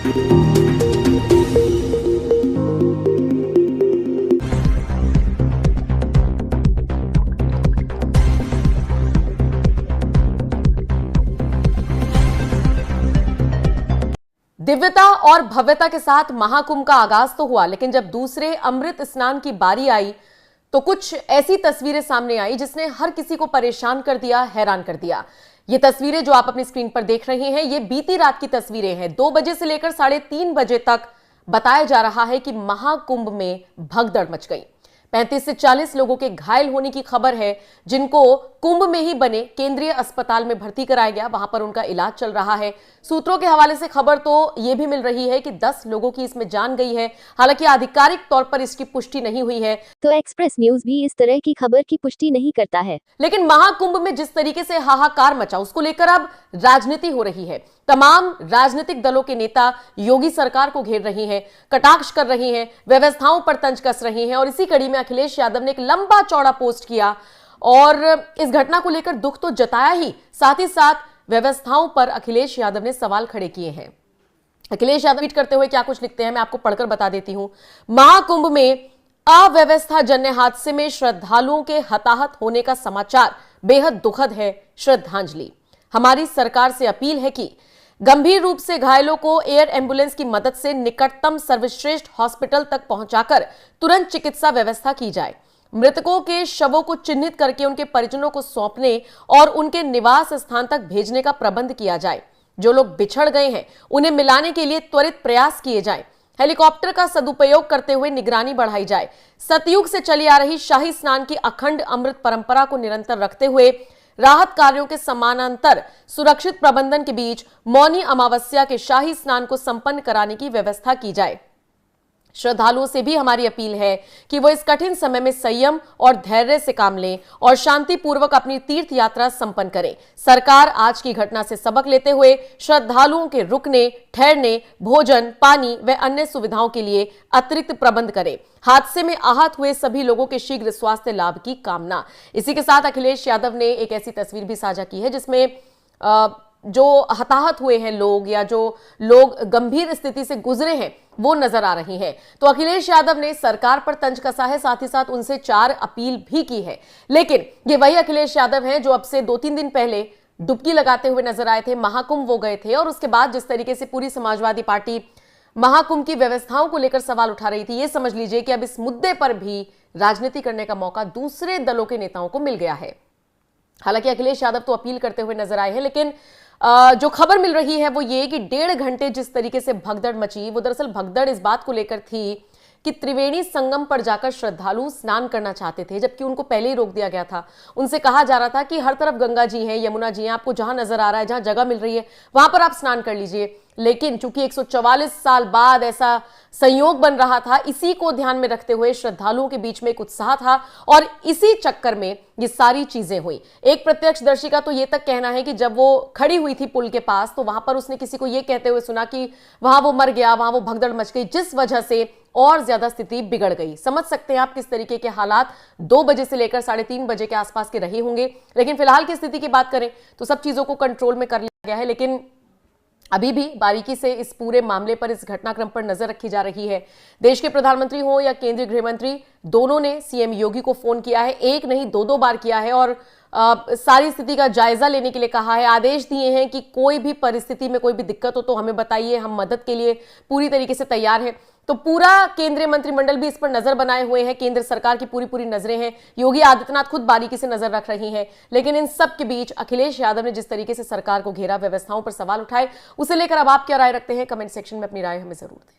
दिव्यता और भव्यता के साथ महाकुंभ का आगाज तो हुआ, लेकिन जब दूसरे अमृत स्नान की बारी आई तो कुछ ऐसी तस्वीरें सामने आई जिसने हर किसी को परेशान कर दिया, हैरान कर दिया। ये तस्वीरें जो आप अपनी स्क्रीन पर देख रहे हैं, ये बीती रात की तस्वीरें हैं। 2 बजे से लेकर 3:30 बजे तक बताया जा रहा है कि महाकुंभ में भगदड़ मच गई। 35 से 40 लोगों के घायल होने की खबर है, जिनको कुंभ में ही बने केंद्रीय अस्पताल में भर्ती कराया गया, वहां पर उनका इलाज चल रहा है। सूत्रों के हवाले से खबर तो यह भी मिल रही है कि 10 लोगों की इसमें जान गई है। हालांकि आधिकारिक तौर पर इसकी पुष्टि नहीं हुई है, तो एक्सप्रेस न्यूज भी इस तरह की खबर की पुष्टि नहीं करता है। लेकिन महाकुंभ में जिस तरीके से हाहाकार मचा, उसको लेकर अब राजनीति हो रही है। तमाम राजनीतिक दलों के नेता योगी सरकार को घेर रही हैं, कटाक्ष कर रही हैं, व्यवस्थाओं पर तंज कस रही हैं। और इसी कड़ी में अखिलेश यादव ने एक लंबा चौड़ा पोस्ट किया और इस घटना को लेकर दुख तो जताया ही साथ व्यवस्थाओं पर अखिलेश यादव ने सवाल खड़े किए हैं। अखिलेश यादव ट्वीट करते हुए क्या कुछ लिखते हैं, मैं आपको पढ़कर बता देती हूं। महाकुंभ में अव्यवस्था जन्य हादसे में श्रद्धालुओं के हताहत होने का समाचार बेहद दुखद है। श्रद्धांजलि। हमारी सरकार से अपील है कि गंभीर रूप से घायलों को एयर एम्बुलेंस की मदद से निकटतम सर्वश्रेष्ठ हॉस्पिटल तक पहुंचाकर तुरंत चिकित्सा व्यवस्था की जाए। मृतकों के शवों को चिन्हित करके उनके परिजनों को सौंपने और उनके निवास स्थान तक भेजने का प्रबंध किया जाए। जो लोग बिछड़ गए हैं उन्हें मिलाने के लिए त्वरित प्रयास किए जाएं। हेलीकॉप्टर का सदुपयोग करते हुए निगरानी बढ़ाई जाए। सतयुग से चली आ रही शाही स्नान की अखंड अमृत परंपरा को निरंतर रखते हुए राहत कार्यों के समानांतर सुरक्षित प्रबंधन के बीच मौनी अमावस्या के शाही स्नान को संपन्न कराने की व्यवस्था की जाए। श्रद्धालुओं से भी हमारी अपील है कि वो इस कठिन समय में संयम और धैर्य से काम लें और शांतिपूर्वक अपनी तीर्थ यात्रा संपन्न करें। सरकार आज की घटना से सबक लेते हुए श्रद्धालुओं के रुकने, ठहरने, भोजन, पानी व अन्य सुविधाओं के लिए अतिरिक्त प्रबंध करे। हादसे में आहत हुए सभी लोगों के शीघ्र स्वास्थ्य लाभ की कामना। इसी के साथ अखिलेश यादव ने एक ऐसी तस्वीर भी साझा की है जिसमें जो हताहत हुए हैं लोग या जो लोग गंभीर स्थिति से गुजरे हैं वो नजर आ रही हैं। तो अखिलेश यादव ने सरकार पर तंज कसा है, साथ ही साथ उनसे 4 अपील भी की है। लेकिन ये वही अखिलेश यादव हैं जो अब से 2-3 दिन पहले डुबकी लगाते हुए नजर आए थे। महाकुंभ वो गए थे और उसके बाद जिस तरीके से पूरी समाजवादी पार्टी महाकुंभ की व्यवस्थाओं को लेकर सवाल उठा रही थी, ये समझ लीजिए कि अब इस मुद्दे पर भी राजनीति करने का मौका दूसरे दलों के नेताओं को मिल गया है। हालांकि अखिलेश यादव तो अपील करते हुए नजर आए हैं, लेकिन जो खबर मिल रही है वो ये कि 1.5 घंटे जिस तरीके से भगदड़ मची, वो दरअसल भगदड़ इस बात को लेकर थी कि त्रिवेणी संगम पर जाकर श्रद्धालु स्नान करना चाहते थे, जबकि उनको पहले ही रोक दिया गया था। उनसे कहा जा रहा था कि हर तरफ गंगा जी हैं, यमुना जी हैं, आपको जहां नजर आ रहा है, जहां जगह मिल रही है वहां पर आप स्नान कर लीजिए। लेकिन चूंकि 144 साल बाद ऐसा संयोग बन रहा था, इसी को ध्यान में रखते हुए श्रद्धालुओं के बीच में एक उत्साह था और इसी चक्कर में ये सारी चीजें हुई। एक प्रत्यक्षदर्शी का तो ये तक कहना है कि जब वो खड़ी हुई थी पुल के पास तो वहां पर उसने किसी को ये कहते हुए सुना कि वहां वो मर गया, वहां वो भगदड़ मच गई, जिस वजह से और ज्यादा स्थिति बिगड़ गई। समझ सकते हैं आप किस तरीके के हालात 2 बजे से लेकर 3:30 बजे के आसपास के रहे होंगे। लेकिन फिलहाल की स्थिति की बात करें तो सब चीजों को कंट्रोल में कर लिया गया है, लेकिन अभी भी बारीकी से इस पूरे मामले पर, इस घटनाक्रम पर नजर रखी जा रही है। देश के प्रधानमंत्री हो या केंद्रीय गृह मंत्री, दोनों ने सीएम योगी को फोन किया है, एक नहीं 2 बार किया है और सारी स्थिति का जायजा लेने के लिए कहा है। आदेश दिए हैं कि कोई भी परिस्थिति में कोई भी दिक्कत हो तो हमें बताइए, हम मदद के लिए पूरी तरीके से तैयार हैं। तो पूरा केंद्रीय मंत्रिमंडल भी इस पर नजर बनाए हुए हैं, केंद्र सरकार की पूरी नजरें हैं। योगी आदित्यनाथ खुद बारीकी से नजर रख रही हैं। लेकिन इन सब के बीच अखिलेश यादव ने जिस तरीके से सरकार को घेरा, व्यवस्थाओं पर सवाल उठाए, उसे लेकर अब आप क्या राय रखते हैं? कमेंट सेक्शन में अपनी राय हमें जरूर दें।